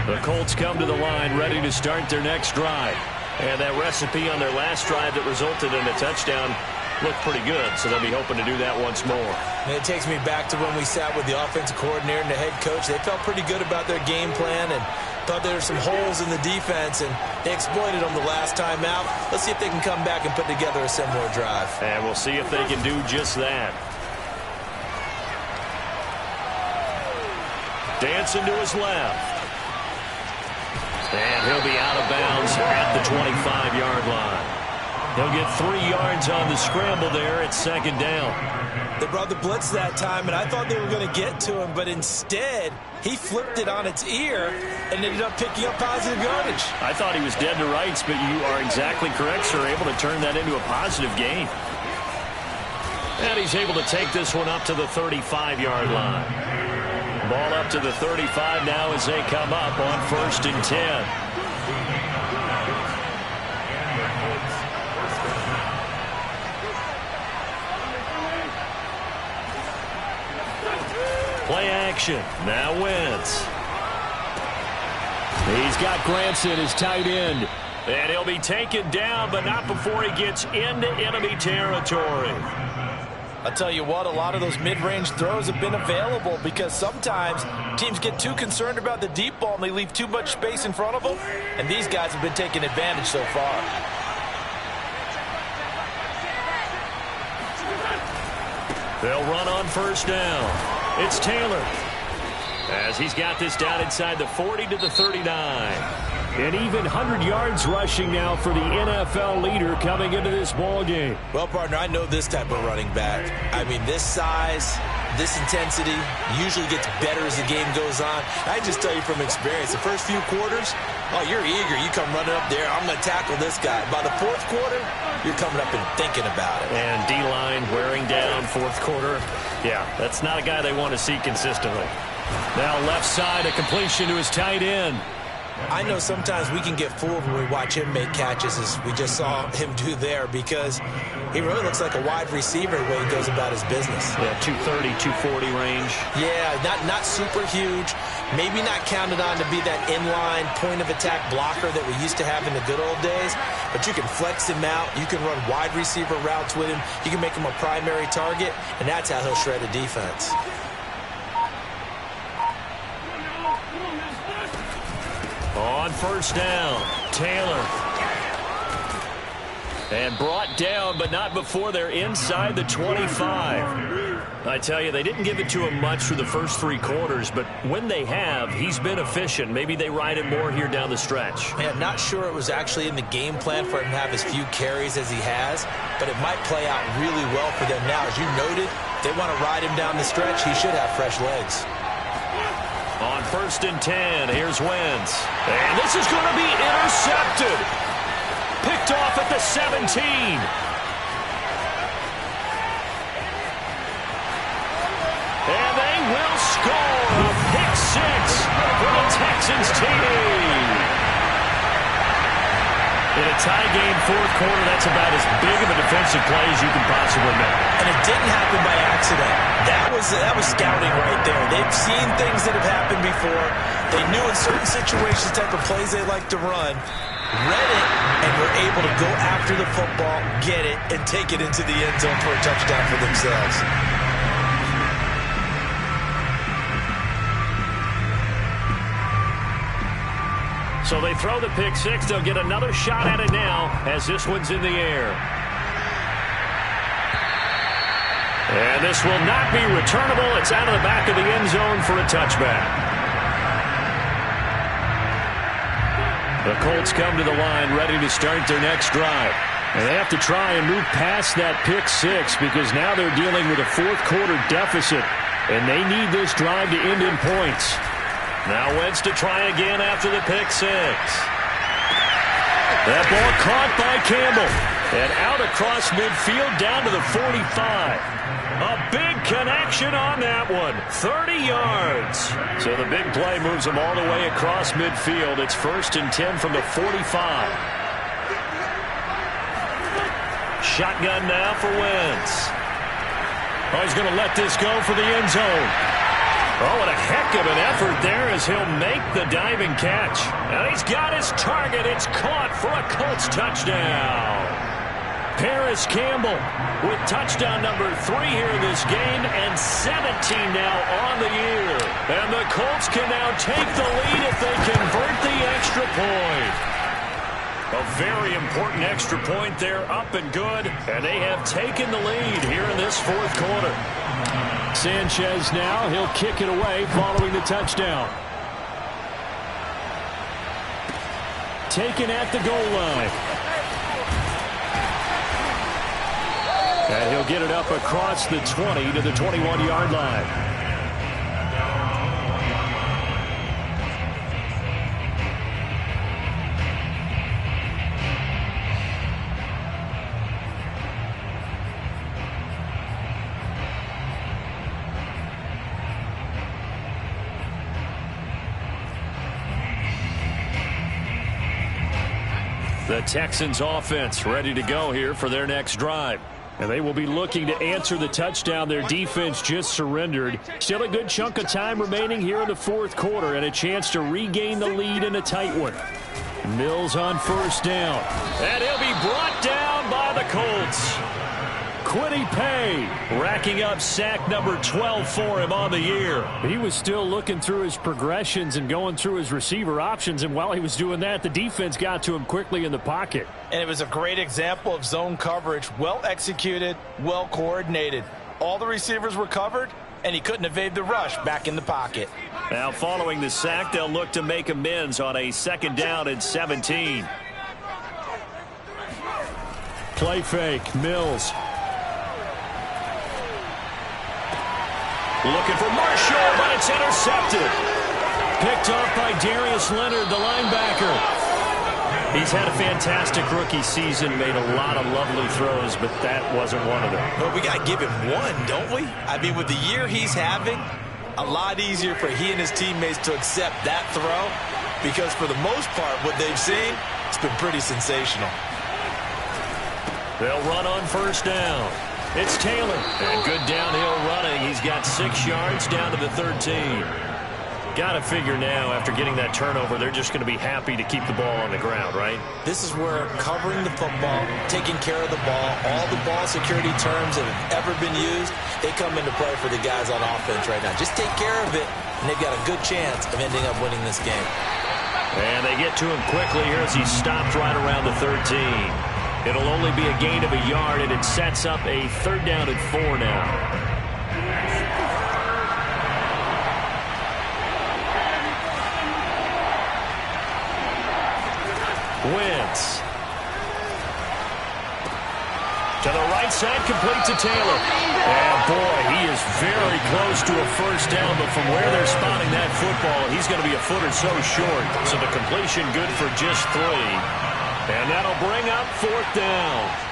The Colts come to the line ready to start their next drive. And that recipe on their last drive that resulted in a touchdown looked pretty good, so they'll be hoping to do that once more. And it takes me back to when we sat with the offensive coordinator and the head coach. They felt pretty good about their game plan and thought there were some holes in the defense, and they exploited them the last time out. Let's see if they can come back and put together a similar drive. And we'll see if they can do just that. Dancing to his left. And he'll be out of bounds at the 25-yard line. He'll get 3 yards on the scramble there at 2nd down. They brought the blitz that time, and I thought they were going to get to him, but instead, he flipped it on its ear and ended up picking up positive yardage. I thought he was dead to rights, but you are exactly correct, sir. Able to turn that into a positive gain. And he's able to take this one up to the 35-yard line. Ball up to the 35 now as they come up on 1st and 10. Play action. Now Wentz. He's got Granson as tight end. And he'll be taken down, but not before he gets into enemy territory. I'll tell you what, a lot of those mid-range throws have been available because sometimes teams get too concerned about the deep ball and they leave too much space in front of them. And these guys have been taking advantage so far. They'll run on 1st down. It's Taylor. As he's got this down inside the 40 to the 39. And even 100 yards rushing now for the NFL leader coming into this ball game. Well, partner, I know this type of running back. I mean, this size, this intensity usually gets better as the game goes on. I just tell you from experience, the first few quarters, oh, you're eager. You come running up there, I'm going to tackle this guy. By the 4th quarter, you're coming up and thinking about it. And D-line wearing down 4th quarter. Yeah, that's not a guy they want to see consistently. Now left side, a completion to his tight end. I know sometimes we can get fooled when we watch him make catches, as we just saw him do there, because he really looks like a wide receiver the way he goes about his business. Yeah, 230, 240 range. Yeah, not super huge. Maybe not counted on to be that inline point-of-attack blocker that we used to have in the good old days, but you can flex him out. You can run wide receiver routes with him. You can make him a primary target, and that's how he'll shred a defense. On 1st down, Taylor. And brought down, but not before they're inside the 25. I tell you, they didn't give it to him much for the first 3 quarters, but when they have, he's been efficient. Maybe they ride him more here down the stretch. Yeah, not sure it was actually in the game plan for him to have as few carries as he has, but it might play out really well for them now. As you noted, they want to ride him down the stretch. He should have fresh legs. On 1st and 10, here's Wentz. And this is going to be intercepted. Picked off at the 17. And they will score a pick six for the Texans team. In a tie game, fourth quarter, that's about as big of a defensive play as you can possibly make. And it didn't happen by accident. That was scouting right there. They've seen things that have happened before. They knew in certain situations the type of plays they like to run, read it, and were able to go after the football, get it, and take it into the end zone for a touchdown for themselves. So they throw the pick six. They'll get another shot at it now as this one's in the air. And this will not be returnable. It's out of the back of the end zone for a touchback. The Colts come to the line ready to start their next drive. And they have to try and move past that pick six because now they're dealing with a fourth quarter deficit. And they need this drive to end in points. Now Wentz to try again after the pick six. That ball caught by Campbell. And out across midfield down to the 45. A big connection on that one. 30 yards. So the big play moves them all the way across midfield. It's 1st and 10 from the 45. Shotgun now for Wentz. Oh, he's going to let this go for the end zone. Oh, what a heck of an effort there as he'll make the diving catch. And he's got his target. It's caught for a Colts touchdown. Paris Campbell with touchdown number 3 here in this game and 17 now on the year. And the Colts can now take the lead if they convert the extra point. A very important extra point there, up and good. And they have taken the lead here in this fourth quarter. Sanchez now, he'll kick it away following the touchdown. Taken at the goal line. And he'll get it up across the 20 to the 21-yard line. The Texans offense ready to go here for their next drive. And they will be looking to answer the touchdown their defense just surrendered. Still a good chunk of time remaining here in the fourth quarter and a chance to regain the lead in a tight one. Mills on 1st down. And he'll be brought down by the Colts. Quiddy Pay racking up sack number 12 for him on the year. He was still looking through his progressions and going through his receiver options, and while he was doing that, the defense got to him quickly in the pocket. And it was a great example of zone coverage, well executed, well coordinated. All the receivers were covered, and he couldn't evade the rush back in the pocket. Now following the sack, they'll look to make amends on a 2nd down and 17. Play fake, Mills. Looking for Marshall, but it's intercepted. Picked off by Darius Leonard, the linebacker. He's had a fantastic rookie season, made a lot of lovely throws, but that wasn't one of them. Well, we got to give him one, don't we? I mean, with the year he's having, a lot easier for he and his teammates to accept that throw because for the most part, what they've seen, it's been pretty sensational. They'll run on 1st down. It's Taylor. And good downhill running. He's got 6 yards down to the 13. Got to figure now, after getting that turnover, they're just going to be happy to keep the ball on the ground, right? This is where covering the football, taking care of the ball, all the ball security terms that have ever been used, they come into play for the guys on offense right now. Just take care of it, and they've got a good chance of ending up winning this game. And they get to him quickly here as he stopped right around the 13. It'll only be a gain of a yard, and it sets up a 3rd down and 4 now. Wentz. To the right outside, complete to Taylor. And, boy, he is very close to a first down, but from where they're spotting that football, he's going to be a foot or so short. So the completion good for just 3. And that'll bring up 4th down.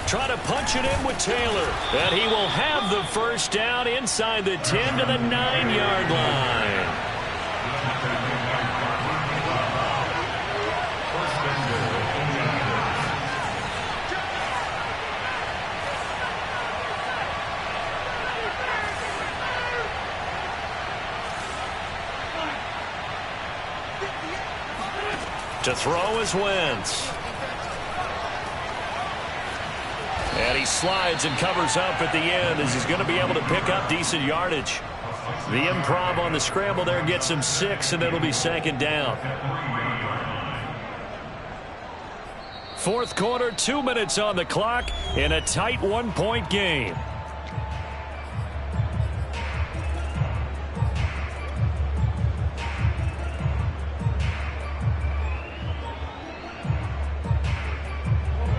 Try to punch it in with Taylor. And he will have the first down inside the 10 to the 9-yard line. To throw is Wentz. And he slides and covers up at the end as he's going to be able to pick up decent yardage. The improv on the scramble there gets him 6, and it'll be 2nd down. 4th quarter, 2 minutes on the clock in a tight 1-point game.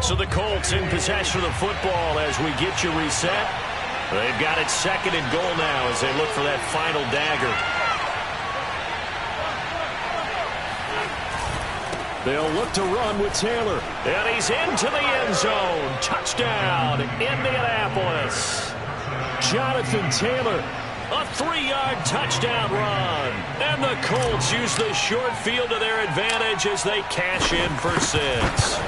So the Colts in possession of the football as we get you reset. They've got it 2nd and goal now as they look for that final dagger. They'll look to run with Taylor. And he's into the end zone. Touchdown, Indianapolis. Jonathan Taylor, a 3-yard touchdown run. And the Colts use the short field to their advantage as they cash in for 6.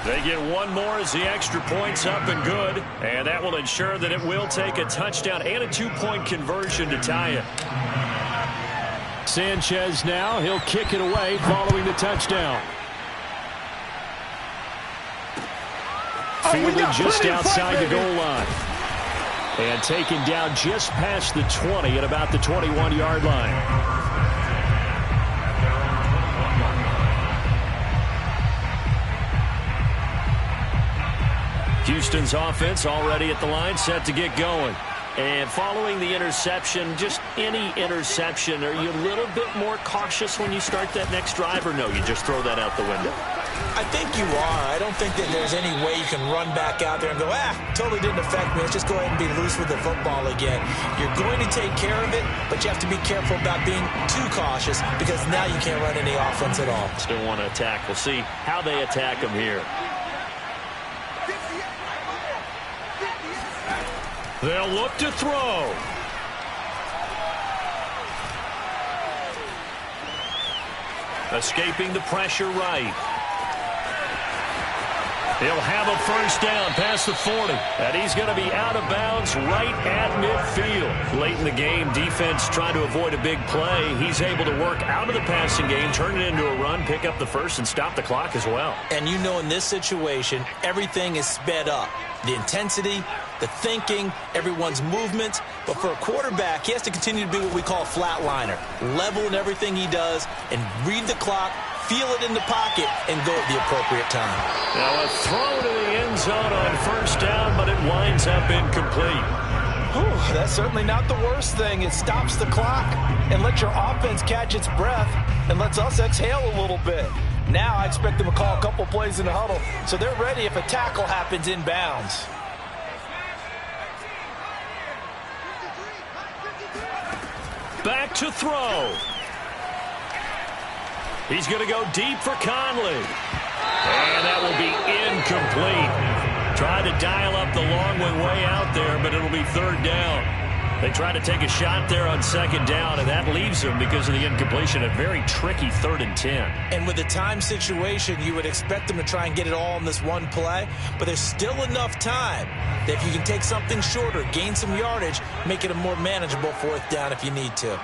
They get one more as the extra point's up and good. And that will ensure that it will take a touchdown and a 2-point conversion to tie it. Sanchez now. He'll kick it away following the touchdown. Fielded just outside the goal line. And taken down just past the 20 at about the 21-yard line. Houston's offense already at the line, set to get going. And following the interception, just any interception, are you a little bit more cautious when you start that next drive, or no, you just throw that out the window? I think you are. I don't think that there's any way you can run back out there and go, totally didn't affect me. Let's just go ahead and be loose with the football again. You're going to take care of it, but you have to be careful about being too cautious because now you can't run any offense at all. Still want to attack. We'll see how they attack them here. They'll look to throw. Escaping the pressure right. He'll have a first down past the 40. And he's going to be out of bounds right at midfield. Late in the game, defense trying to avoid a big play. He's able to work out of the passing game, turn it into a run, pick up the first, and stop the clock as well. And you know in this situation, everything is sped up. The intensity, the thinking, everyone's movements. But for a quarterback, he has to continue to be what we call a flatliner. Level in everything he does and read the clock, feel it in the pocket, and go at the appropriate time. Now a throw to the end zone on first down, but it winds up incomplete. Whew, that's certainly not the worst thing. It stops the clock and lets your offense catch its breath and lets us exhale a little bit. Now I expect them to call a couple plays in the huddle, so they're ready if a tackle happens inbounds. Back to throw. He's going to go deep for Conley. And that will be incomplete. Tried to dial up the long one way out there, but it'll be 3rd down. They try to take a shot there on 2nd down, and that leaves them, because of the incompletion, a very tricky 3rd and 10. And with the time situation, you would expect them to try and get it all in this one play, but there's still enough time that if you can take something shorter, gain some yardage, make it a more manageable 4th down if you need to.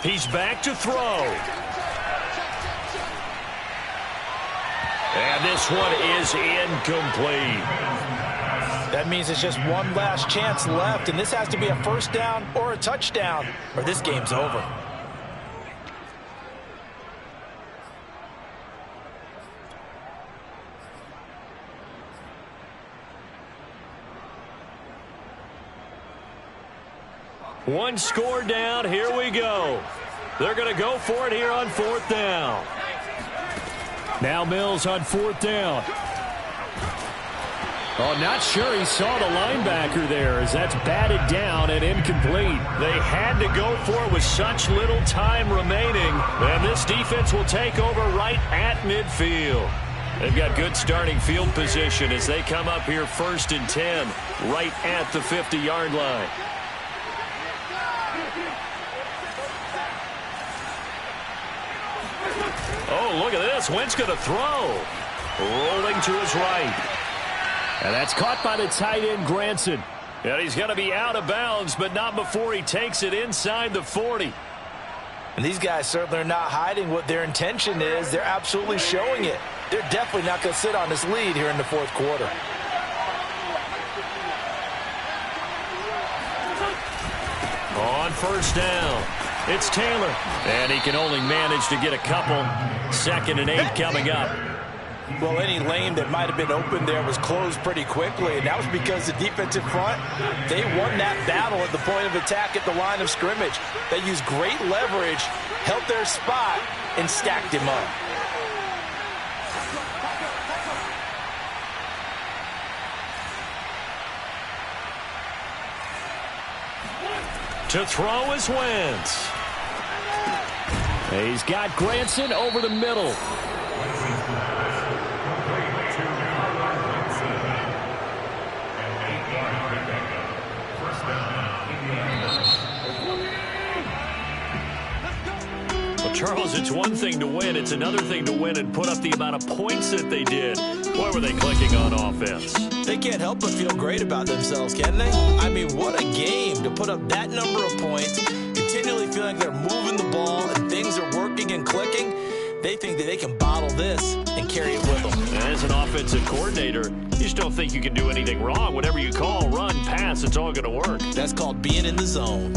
He's back to throw. And this one is incomplete. That means it's just one last chance left, and this has to be a first down or a touchdown, or this game's over. One score down. Here we go. They're going to go for it here on fourth down. Now Mills on fourth down. Oh, not sure he saw the linebacker there as that's batted down and incomplete. They had to go for it with such little time remaining. And this defense will take over right at midfield. They've got good starting field position as they come up here 1st and 10 right at the 50-yard line. Oh, look at this. Wentz going to throw. Rolling to his right. And that's caught by the tight end, Granson. And he's going to be out of bounds, but not before he takes it inside the 40. And these guys certainly are not hiding what their intention is. They're absolutely showing it. They're definitely not going to sit on this lead here in the fourth quarter. On first down, it's Taylor. And he can only manage to get a couple. 2nd and 8 coming up. Well, any lane that might have been open there was closed pretty quickly, and that was because the defensive front, they won that battle at the point of attack at the line of scrimmage. They used great leverage, held their spot, and stacked him up. To throw is Wentz. He's got Granson over the middle. Charles, it's one thing to win. It's another thing to win and put up the amount of points that they did. Boy, were they clicking on offense. They can't help but feel great about themselves, can they? I mean, what a game to put up that number of points, continually feeling they're moving the ball and things are working and clicking. They think that they can bottle this and carry it with them. As an offensive coordinator, you just don't think you can do anything wrong. Whatever you call, run, pass, it's all going to work. That's called being in the zone.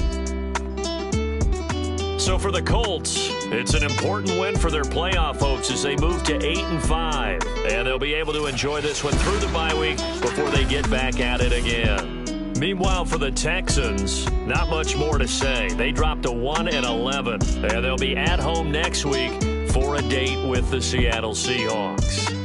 So for the Colts, it's an important win for their playoff hopes as they move to 8-5. And they'll be able to enjoy this one through the bye week before they get back at it again. Meanwhile, for the Texans, not much more to say. They dropped to 1-11, and they'll be at home next week for a date with the Seattle Seahawks.